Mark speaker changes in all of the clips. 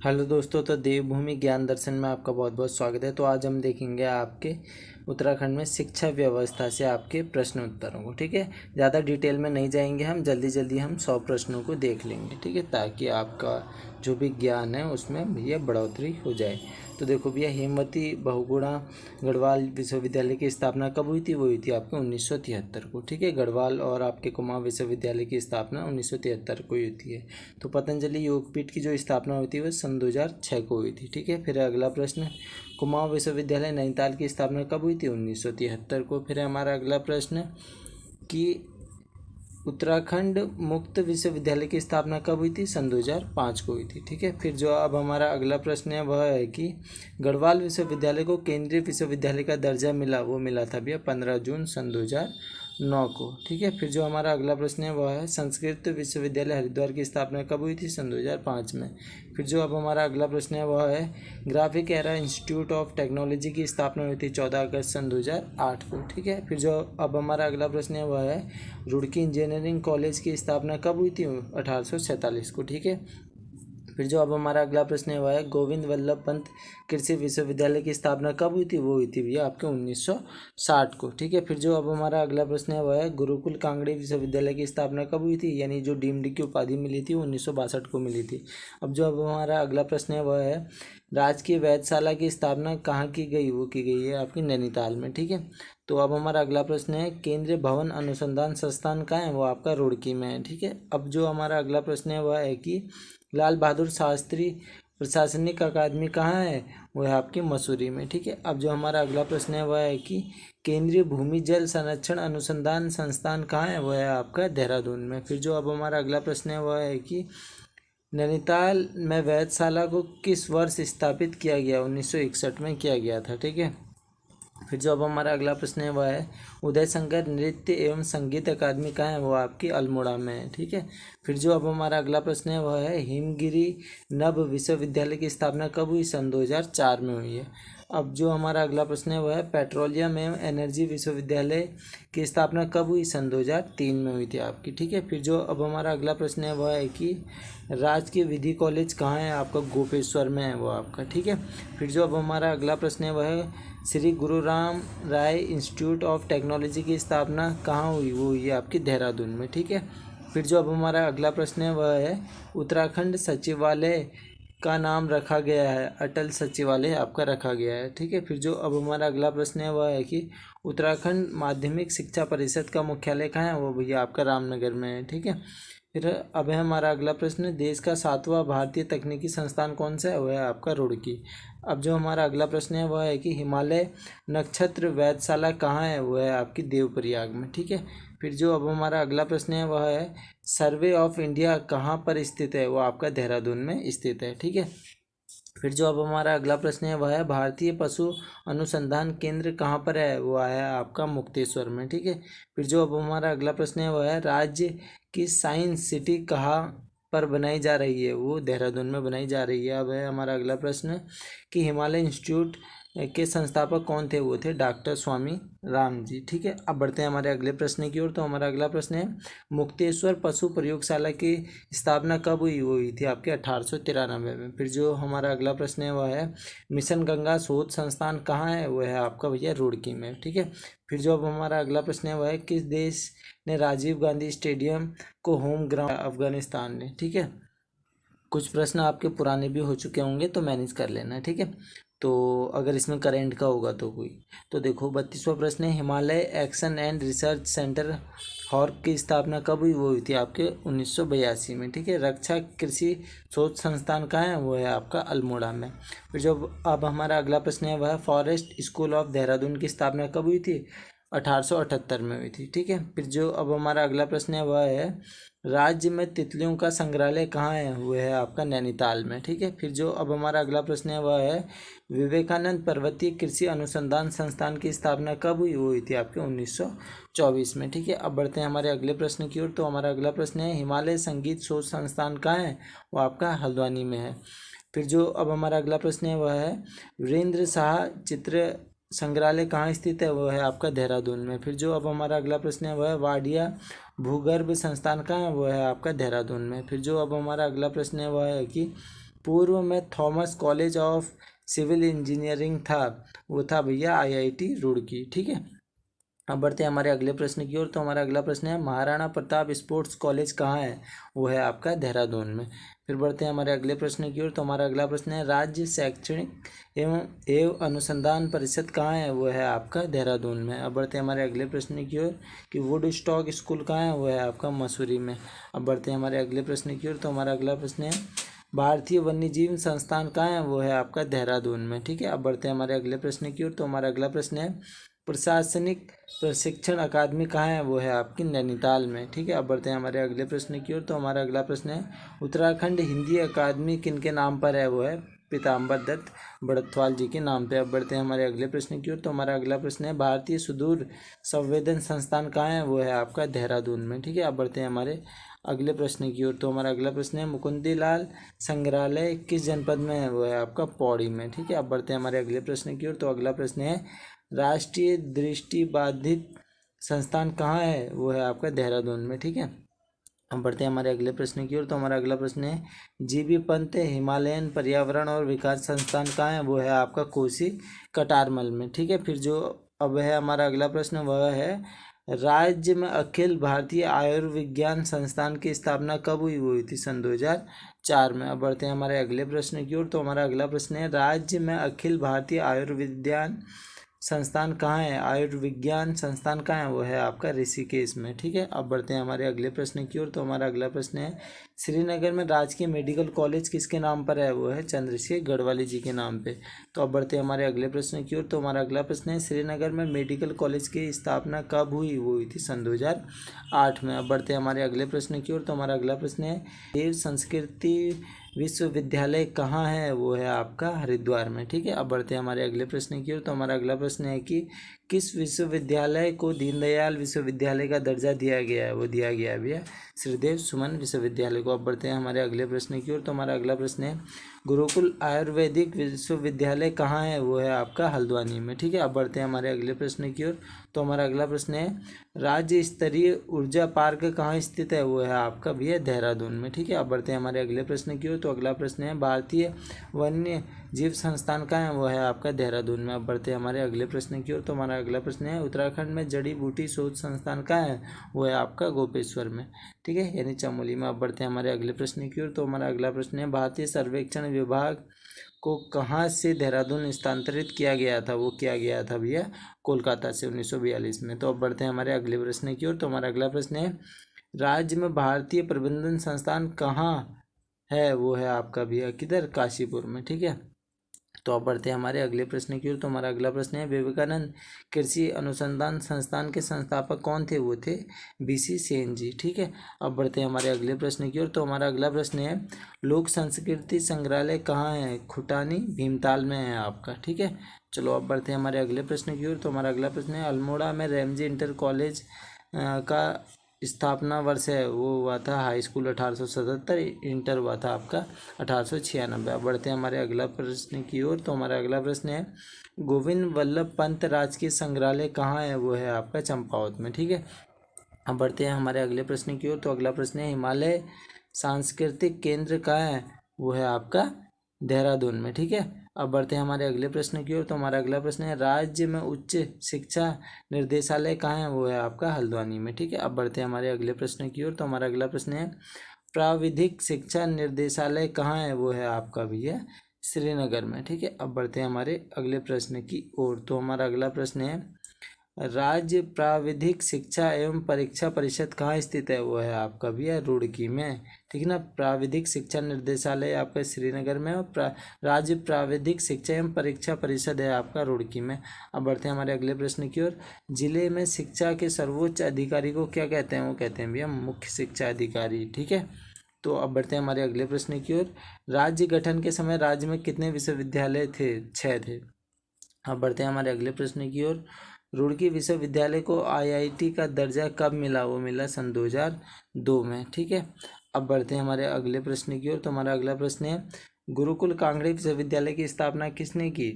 Speaker 1: Hello दोस्तों, तो देवभूमि ज्ञान दर्शन में आपका बहुत बहुत स्वागत है। तो आज हम देखेंगे आपके उत्तराखंड में शिक्षा व्यवस्था से आपके प्रश्न उत्तरों को। ठीक है, ज़्यादा डिटेल में नहीं जाएंगे, हम जल्दी जल्दी हम 100 प्रश्नों को देख लेंगे। ठीक है, ताकि आपका जो भी ज्ञान है उसमें भैया बढ़ोतरी हो जाए। तो देखो भैया, हेमवती बहुगुणा गढ़वाल विश्वविद्यालय की स्थापना कब हुई थी? वो हुई थी आपके 1973 को। ठीक है, गढ़वाल और आपके कुमाऊं विश्वविद्यालय की स्थापना 1973 को हुई थी। तो पतंजलि योगपीठ की जो स्थापना हुई थी वह सन 2006 को हुई थी। ठीक है, फिर अगला प्रश्न, कुमाऊं विश्वविद्यालय नैनीताल की स्थापना कब हुई थी? 1973 को। फिर हमारा अगला प्रश्न कि उत्तराखंड मुक्त विश्वविद्यालय की स्थापना कब हुई थी? सन 2005 को हुई थी। ठीक है, फिर जो अब हमारा अगला प्रश्न है वह है कि गढ़वाल विश्वविद्यालय को केंद्रीय विश्वविद्यालय का दर्जा मिला, वो मिला था भैया 15 जून सन 2009 को। ठीक है, फिर जो हमारा अगला प्रश्न है वह है संस्कृत विश्वविद्यालय हरिद्वार की स्थापना कब हुई थी? सन 2005 में। फिर जो अब हमारा अगला प्रश्न है वह है graphic era institute of technology की स्थापना हुई थी 14 अगस्त सन 2008 को। ठीक है, फिर जो अब हमारा अगला प्रश्न है वह है रुड़की इंजीनियरिंग कॉलेज की स्थापना कब हुई थी? 1847 को। ठीक है, फिर जो अब हमारा अगला प्रश्न है वह है गोविंद वल्लभ पंत कृषि विश्वविद्यालय की स्थापना कब हुई थी? वो हुई थी भैया आपके 1960 को। ठीक है, फिर जो अब हमारा अगला प्रश्न है वह है गुरुकुल कांगड़ी विश्वविद्यालय की स्थापना कब हुई थी? यानी जो डीम्ड की उपाधि मिली थी 1962 को मिली थी। अब हमारा अगला प्रश्न है वह है राजकीय वैधशाला की स्थापना कहाँ की गई? वो की गई है आपकी नैनीताल में। ठीक है, तो अब हमारा अगला प्रश्न है केंद्रीय भवन अनुसंधान संस्थान कहाँ है? वो आपका रुड़की में है। ठीक है, अब जो हमारा अगला प्रश्न है वह है कि लाल बहादुर शास्त्री प्रशासनिक अकादमी कहाँ है? वो है आपकी मसूरी में। ठीक है, अब जो हमारा अगला प्रश्न है वह है कि केंद्रीय भूमि जल संरक्षण अनुसंधान संस्थान कहाँ है? वो है आपका देहरादून में। फिर जो अब हमारा अगला प्रश्न है वह है कि नैनीताल में वेधशाला को किस वर्ष स्थापित किया गया? 1961 में किया गया था। ठीक है, फिर जो अब हमारा अगला प्रश्न है वह है उदय शंकर नृत्य एवं संगीत अकादमी कहाँ है? वो आपकी अल्मोड़ा में है। ठीक है, फिर जो अब हमारा अगला प्रश्न है वह है हिमगिरी नव विश्वविद्यालय की स्थापना कब हुई? सन 2004 में हुई है। अब जो हमारा अगला प्रश्न है वह है पेट्रोलियम एवं एनर्जी विश्वविद्यालय की स्थापना कब हुई? सन 2003 में हुई थी आपकी। ठीक है, फिर जो अब हमारा अगला प्रश्न है वह है कि राजकीय विधि कॉलेज कहाँ है? आपका गोपेश्वर में है वो आपका। ठीक है, फिर जो अब हमारा अगला प्रश्न है वह है श्री गुरु राम राय इंस्टीट्यूट ऑफ टेक्नोलॉजी की स्थापना कहाँ हुई? वो हुई है आपकी देहरादून में। ठीक है, फिर जो अब हमारा अगला प्रश्न है वह है उत्तराखंड सचिवालय का नाम रखा गया है, अटल सचिवालय आपका रखा गया है। ठीक है, फिर जो अब हमारा अगला प्रश्न है वह है कि उत्तराखंड माध्यमिक शिक्षा परिषद का मुख्यालय कहाँ है? वो भैया आपका रामनगर में है। ठीक है, फिर अब है हमारा अगला प्रश्न देश का 7वां भारतीय तकनीकी संस्थान कौन सा है? वह है आपका रुड़की। अब जो हमारा अगला प्रश्न है वह है कि हिमालय नक्षत्र वेधशाला कहाँ है? वह है आपकी देवप्रयाग में। ठीक है, फिर जो अब हमारा अगला प्रश्न है वह है सर्वे ऑफ इंडिया कहाँ पर स्थित है? वो आपका देहरादून में स्थित है। ठीक है, फिर जो अब हमारा अगला प्रश्न है वह है भारतीय पशु अनुसंधान केंद्र कहाँ पर है? वो आया आपका मुक्तेश्वर में। ठीक है, फिर जो अब हमारा अगला प्रश्न है वह है राज्य की साइंस सिटी कहाँ पर बनाई जा रही है? वो देहरादून में बनाई जा रही है। अब है हमारा अगला प्रश्न कि हिमालय इंस्टीट्यूट के संस्थापक कौन थे? वो थे डॉक्टर स्वामी राम जी। ठीक है, अब बढ़ते हैं हमारे अगले प्रश्न की ओर। तो हमारा अगला प्रश्न है मुक्तेश्वर पशु प्रयोगशाला की स्थापना कब हुई? वो हुई थी आपके 1893 में। फिर जो हमारा अगला प्रश्न है वह है मिशन गंगा शोध संस्थान कहाँ है? वह है आपका भैया रुड़की में। ठीक है, फिर जो अब हमारा अगला प्रश्न है वह है किस देश ने राजीव गांधी स्टेडियम को होम ग्राउंड? अफगानिस्तान ने। ठीक है, कुछ प्रश्न आपके पुराने भी हो चुके होंगे तो मैनेज कर लेना। ठीक है, तो अगर इसमें करेंट का होगा तो कोई, तो देखो 32वां प्रश्न है Himalaya action and research centre हॉर्क की स्थापना कब हुई? वो हुई थी आपके 1982 में। ठीक है, रक्षा कृषि शोध संस्थान कहाँ है? वो है आपका अल्मोड़ा में। फिर जो अब हमारा अगला प्रश्न है वह फॉरेस्ट स्कूल ऑफ देहरादून की स्थापना कब हुई थी? 1878 में हुई थी। ठीक है, फिर जो अब हमारा अगला प्रश्न है वह है राज्य में तितलियों का संग्रहालय कहाँ है? वो है आपका नैनीताल में। ठीक है, फिर जो अब हमारा अगला प्रश्न है वह है विवेकानंद पर्वतीय कृषि अनुसंधान संस्थान की स्थापना कब हुई? वो हुई थी आपके 1924 में। ठीक है, अब बढ़ते हैं हमारे अगले प्रश्न की ओर। तो हमारा अगला प्रश्न है हिमालय संगीत शोध संस्थान कहाँ है? वो आपका हल्द्वानी में है। फिर जो अब हमारा अगला प्रश्न है वह है वीरेंद्र शाह चित्र संग्रहालय कहाँ स्थित है? वो है आपका देहरादून में। फिर जो अब हमारा अगला प्रश्न है वह है वाडिया भूगर्भ संस्थान कहाँ है? वो है आपका देहरादून में। फिर जो अब हमारा अगला प्रश्न है वह है कि पूर्व में Thomas college of civil engineering था, वो था भैया आईआईटी रुड़की। ठीक है, अब बढ़ते हैं हमारे अगले प्रश्न की ओर। तो हमारा अगला प्रश्न है महाराणा प्रताप स्पोर्ट्स कॉलेज कहाँ है, वो है आपका देहरादून में। फिर बढ़ते हैं हमारे अगले प्रश्न की ओर। तो हमारा अगला प्रश्न है राज्य शैक्षणिक एवं अनुसंधान परिषद कहाँ है, वो है आपका देहरादून में। अब बढ़ते हैं हमारे अगले प्रश्न की ओर कि वुड स्टॉक स्कूल कहाँ है, वो है आपका मसूरी में। अब बढ़ते हैं हमारे अगले प्रश्न की ओर। तो हमारा अगला प्रश्न है भारतीय वन्यजीव संस्थान कहाँ है, वो है आपका देहरादून में। ठीक है, अब बढ़ते हैं हमारे अगले प्रश्न की ओर। तो हमारा अगला प्रश्न है प्रशासनिक प्रशिक्षण अकादमी कहाँ है, वो है आपकी नैनीताल में। ठीक है, अब बढ़ते हैं हमारे अगले प्रश्न की ओर। तो हमारा अगला प्रश्न है उत्तराखंड हिंदी अकादमी किनके नाम पर है, वो है पीताम्बर दत्त बड़थवाल जी के नाम पे। अब बढ़ते हैं हमारे अगले प्रश्न की ओर। तो हमारा अगला प्रश्न है भारतीय सुदूर संवेदन संस्थान कहाँ है, वो है आपका देहरादून में। ठीक है, अब बढ़ते हैं हमारे अगले प्रश्न की ओर। तो हमारा अगला प्रश्न है मुकुंदीलाल संग्रहालय किस जनपद में है, वो है आपका पौड़ी में। ठीक है, अब बढ़ते हैं हमारे अगले प्रश्न की ओर। तो अगला प्रश्न है राष्ट्रीय दृष्टिबाधित संस्थान कहाँ है, वो है आपका देहरादून में। ठीक है, हम बढ़ते हैं हमारे अगले प्रश्न की ओर। तो हमारा अगला प्रश्न है जीबी पंत हिमालयन पर्यावरण और विकास संस्थान कहाँ है, वो है आपका कोसी कटारमल में। ठीक है, फिर जो अब है हमारा अगला प्रश्न वह है राज्य में अखिल भारतीय आयुर्विज्ञान संस्थान की स्थापना कब हुई, वो हुई थी सन 2004 में। अब बढ़ते हैं हमारे अगले प्रश्न की ओर। तो हमारा अगला प्रश्न है राज्य में अखिल भारतीय आयुर्विज्ञान संस्थान कहाँ है, आयुर्विज्ञान संस्थान कहाँ है, वो है आपका ऋषिकेश में। ठीक है, अब बढ़ते हैं हमारे अगले प्रश्न की ओर। तो हमारा अगला प्रश्न है श्रीनगर में राजकीय मेडिकल कॉलेज किसके नाम पर है, वो है चंद्रशेखर गढ़वाली जी के नाम पे। तो अब बढ़ते हैं हमारे अगले प्रश्न की ओर। तो हमारा अगला प्रश्न है श्रीनगर में मेडिकल कॉलेज की स्थापना कब हुई, वो हुई थी सन 2008 में। अब बढ़ते हैं हमारे अगले प्रश्न की ओर। तो हमारा अगला प्रश्न है देव संस्कृति विश्वविद्यालय कहाँ है, वो है आपका हरिद्वार में। ठीक है, अब बढ़ते हैं हमारे अगले प्रश्न की ओर। तो हमारा अगला प्रश्न है कि किस विश्वविद्यालय को दीनदयाल विश्वविद्यालय का दर्जा दिया गया है, वो दिया गया है भैया श्रीदेव सुमन विश्वविद्यालय को। अब बढ़ते हैं हमारे अगले प्रश्न की ओर। तो हमारा अगला प्रश्न है गुरुकुल आयुर्वेदिक विश्वविद्यालय कहाँ है, वो है आपका हल्द्वानी में। ठीक है, अब बढ़ते हैं हमारे अगले प्रश्न की ओर। तो हमारा अगला प्रश्न है राज्य स्तरीय ऊर्जा पार्क कहाँ स्थित है, वो है आपका भैया देहरादून में। ठीक है, अब बढ़ते हैं हमारे अगले प्रश्न की ओर। तो अगला प्रश्न है भारतीय वन्य जीव संस्थान कहाँ है, वो है आपका देहरादून में। अब बढ़ते हैं हमारे अगले प्रश्न की ओर। तो हमारा अगला प्रश्न है उत्तराखंड में जड़ी बूटी शोध संस्थान कहाँ है, वो है आपका गोपेश्वर में। ठीक है, यानी चमोली में। अब बढ़ते हैं हमारे अगले प्रश्न की ओर। तो हमारा अगला प्रश्न है भारतीय सर्वेक्षण विभाग को कहाँ से देहरादून स्थानांतरित किया गया था, वो किया गया था भैया कोलकाता से 1942 में। तो अब बढ़ते हैं हमारे अगले प्रश्न की ओर। तो हमारा अगला प्रश्न है राज्य में भारतीय प्रबंधन संस्थान कहाँ है, वो है आपका भैया किधर, काशीपुर में। ठीक है, तो अब बढ़ते हैं हमारे अगले प्रश्न की ओर। तो हमारा अगला प्रश्न है विवेकानंद कृषि अनुसंधान संस्थान के संस्थापक कौन थे, वो थे बीसी सेन जी। ठीक है, अब बढ़ते हैं हमारे अगले प्रश्न की ओर। तो हमारा अगला प्रश्न है लोक संस्कृति संग्रहालय कहाँ है, खुटानी भीमताल में है आपका। ठीक है, चलो अब बढ़ते हैं हमारे अगले प्रश्न की ओर। तो हमारा अगला प्रश्न है अल्मोड़ा में रैमजी इंटर कॉलेज का स्थापना वर्ष है, वो हुआ था हाई स्कूल 1877, इंटर हुआ था आपका 1896। अब बढ़ते हैं हमारे अगला प्रश्न की ओर। तो हमारा अगला प्रश्न है गोविंद वल्लभ पंत राजकीय संग्रहालय कहाँ है, वो है आपका चंपावत में। ठीक है, अब बढ़ते हैं हमारे अगले प्रश्न की ओर। तो अगला प्रश्न है हिमालय सांस्कृतिक केंद्र कहाँ है, वो है आपका देहरादून में। ठीक है, अब बढ़ते हैं हमारे अगले प्रश्न की ओर। तो हमारा अगला प्रश्न है राज्य में उच्च शिक्षा निर्देशालय कहाँ है, वो है आपका हल्द्वानी में। ठीक है, अब बढ़ते हैं हमारे अगले प्रश्न की ओर। तो हमारा अगला प्रश्न है प्राविधिक शिक्षा निर्देशालय कहाँ है, वो है आपका भैया श्रीनगर में। ठीक है, अब बढ़ते हैं हमारे अगले प्रश्न की ओर। तो हमारा अगला प्रश्न है राज्य प्राविधिक शिक्षा एवं परीक्षा परिषद कहाँ स्थित है, वो है आपका भैया रुड़की में। ठीक है ना, प्राविधिक शिक्षा निर्देशालय आपका श्रीनगर में और राज्य प्राविधिक शिक्षा एवं परीक्षा परिषद है आपका रुड़की में। अब बढ़ते हैं हमारे अगले प्रश्न की ओर। जिले में शिक्षा के सर्वोच्च अधिकारी को क्या कहते हैं, वो कहते हैं भैया मुख्य शिक्षा अधिकारी। ठीक है, तो अब बढ़ते हैं हमारे अगले प्रश्न की ओर। राज्य गठन के समय राज्य में कितने विश्वविद्यालय थे, 6 थे। अब बढ़ते हैं हमारे अगले प्रश्न की ओर। रुड़की विश्वविद्यालय को आईआईटी का दर्जा कब मिला, वो मिला सन 2002 में। ठीक है, अब बढ़ते हैं हमारे अगले प्रश्न की ओर। तो हमारा अगला प्रश्न है गुरुकुल कांगड़ी विश्वविद्यालय की स्थापना किसने की,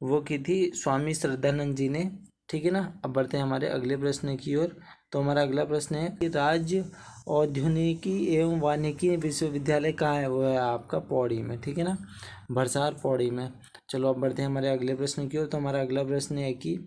Speaker 1: वो की थी स्वामी श्रद्धानंद जी ने। ठीक है ना, अब बढ़ते हैं हमारे अगले प्रश्न की ओर। तो हमारा अगला प्रश्न है कि राज्य औद्योगिकी एवं वानिकी विश्वविद्यालय कहाँ है? वो है आपका पौड़ी में, ठीक है ना, भरसार पौड़ी में। चलो अब बढ़ते हैं हमारे अगले प्रश्न की ओर। तो हमारा अगला प्रश्न है कि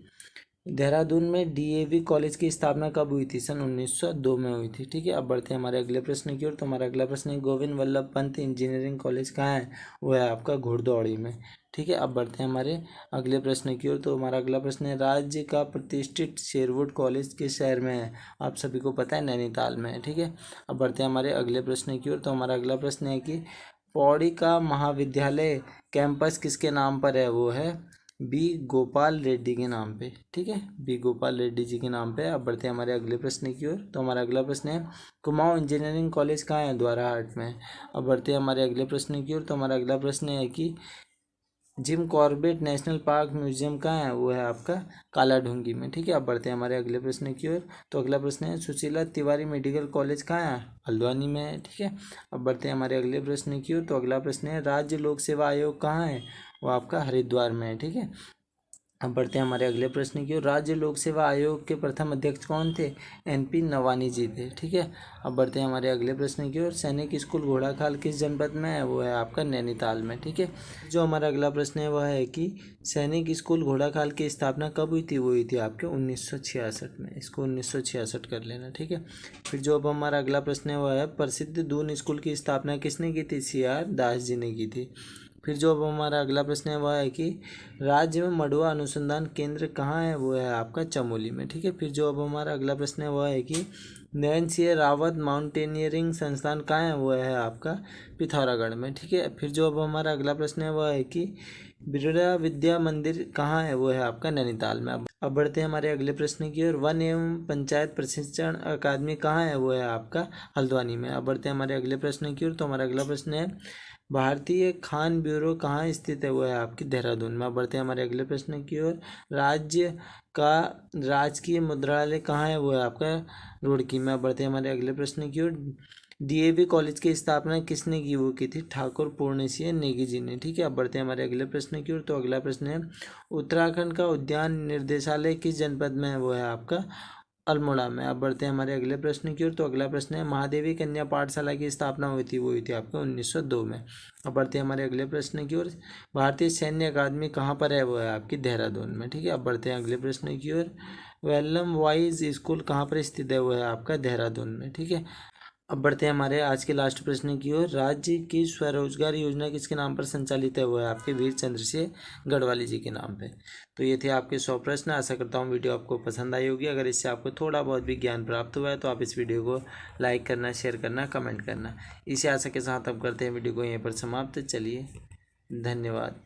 Speaker 1: देहरादून में डीएवी कॉलेज की स्थापना कब हुई थी? सन 1902 में हुई थी, ठीक है। अब बढ़ते हैं हमारे अगले प्रश्न की ओर। तो हमारा अगला प्रश्न है गोविंद वल्लभ पंत इंजीनियरिंग कॉलेज कहाँ है? वो है आपका घुड़दौड़ी में, ठीक है। अब बढ़ते हैं हमारे अगले प्रश्न की ओर। तो हमारा अगला प्रश्न है राज्य का प्रतिष्ठित शेरवुड कॉलेज किस शहर में है? आप सभी को पता है नैनीताल में है, ठीक है। अब बढ़ते हैं हमारे अगले प्रश्न की ओर। तो हमारा अगला प्रश्न है कि पौड़ी का महाविद्यालय कैंपस किसके नाम पर है? वो है बी गोपाल रेड्डी के नाम पे, ठीक है, बी गोपाल रेड्डी जी के नाम पे। अब बढ़ते हैं हमारे अगले प्रश्न की ओर। तो हमारा अगला प्रश्न है कुमाऊं इंजीनियरिंग कॉलेज कहाँ है? द्वाराहाट में। अब बढ़ते हैं हमारे अगले प्रश्न की ओर। तो हमारा अगला प्रश्न है कि Jim Corbett national park museum कहाँ है? वो है आपका कालाढूंगी में, ठीक है। अब बढ़ते हैं हमारे अगले प्रश्न की ओर। तो अगला प्रश्न है सुशीला तिवारी मेडिकल कॉलेज कहाँ है? हल्द्वानी में है, ठीक है। अब बढ़ते हैं हमारे अगले प्रश्न की ओर। तो अगला प्रश्न है राज्य लोक सेवा आयोग कहाँ है? वो आपका हरिद्वार में है, ठीक है। अब बढ़ते हैं हमारे अगले प्रश्न की ओर। राज्य लोक सेवा आयोग के प्रथम अध्यक्ष कौन थे? एनपी नवानी जी थे, ठीक है। अब बढ़ते हैं हमारे अगले प्रश्न की ओर। सैनिक स्कूल घोड़ाखाल किस जनपद में है? वो है आपका नैनीताल में, ठीक है। जो हमारा अगला प्रश्न है वह है कि सैनिक स्कूल घोड़ाखाल की स्थापना कब हुई थी? वो हुई थी आपके 1966 में। इसको 1966 कर लेना, ठीक है। फिर जो अब हमारा अगला प्रश्न है वह है प्रसिद्ध दून स्कूल की स्थापना किसने की थी? CR दास जी ने की थी। फिर जो अब हमारा अगला प्रश्न है वह है कि राज्य में मड़ुआ अनुसंधान केंद्र कहाँ है? वो है आपका चमोली में, ठीक है। फिर जो अब हमारा अगला प्रश्न है वह है कि नयन सिंह रावत माउंटेनियरिंग संस्थान कहाँ है? वो है आपका पिथौरागढ़ में, ठीक है। फिर जो अब हमारा अगला प्रश्न है वह है कि बिरला विद्या मंदिर कहाँ है? वो है आपका नैनीताल में। अब बढ़ते हैं हमारे अगले प्रश्न की ओर। वन एवं पंचायत प्रशिक्षण अकादमी कहाँ है? वो है आपका हल्द्वानी में। अब बढ़ते हैं हमारे अगले प्रश्न की ओर। तो हमारा अगला प्रश्न है भारतीय खान ब्यूरो कहाँ स्थित है? वो है आपकी देहरादून में। अब बढ़ते हैं हमारे अगले प्रश्न की ओर। राज्य का राजकीय मुद्रालय कहाँ है? वो है आपका रुड़की में। अब बढ़ते हैं हमारे अगले प्रश्न की ओर। डीएवी कॉलेज की स्थापना किसने की? वो की थी ठाकुर पूर्णसिंह नेगी जी ने, ठीक है। अब बढ़ते हैं हमारे अगले प्रश्न की ओर। तो अगला प्रश्न है उत्तराखंड का उद्यान निर्देशालय किस जनपद में है? वो है आपका अल्मोड़ा में। अब बढ़ते हैं हमारे अगले प्रश्न की ओर। तो अगला प्रश्न है महादेवी कन्या पाठशाला की स्थापना हुई थी? वो हुई थी आपके 1902 में। अब बढ़ते हैं हमारे अगले प्रश्न की ओर। भारतीय सैन्य अकादमी कहाँ पर है? वो है आपकी देहरादून में, ठीक है। अब बढ़ते हैं अगले प्रश्न की ओर। वेलम वाइज स्कूल कहाँ पर स्थित है? वो है आपका देहरादून में, ठीक है। अब बढ़ते हैं हमारे आज के लास्ट प्रश्न की ओर। राज्य की स्वरोजगार योजना किसके नाम पर संचालित है? वो है आपके वीर चंद्र सिंह गढ़वाली जी के नाम पे। तो ये थे आपके 100 प्रश्न। आशा करता हूँ वीडियो आपको पसंद आई होगी। अगर इससे आपको थोड़ा बहुत भी ज्ञान प्राप्त हुआ है तो आप इस वीडियो को लाइक करना, शेयर करना, कमेंट करना। इसी आशा के साथ अब करते हैं वीडियो को यहीं पर समाप्त। चलिए, धन्यवाद।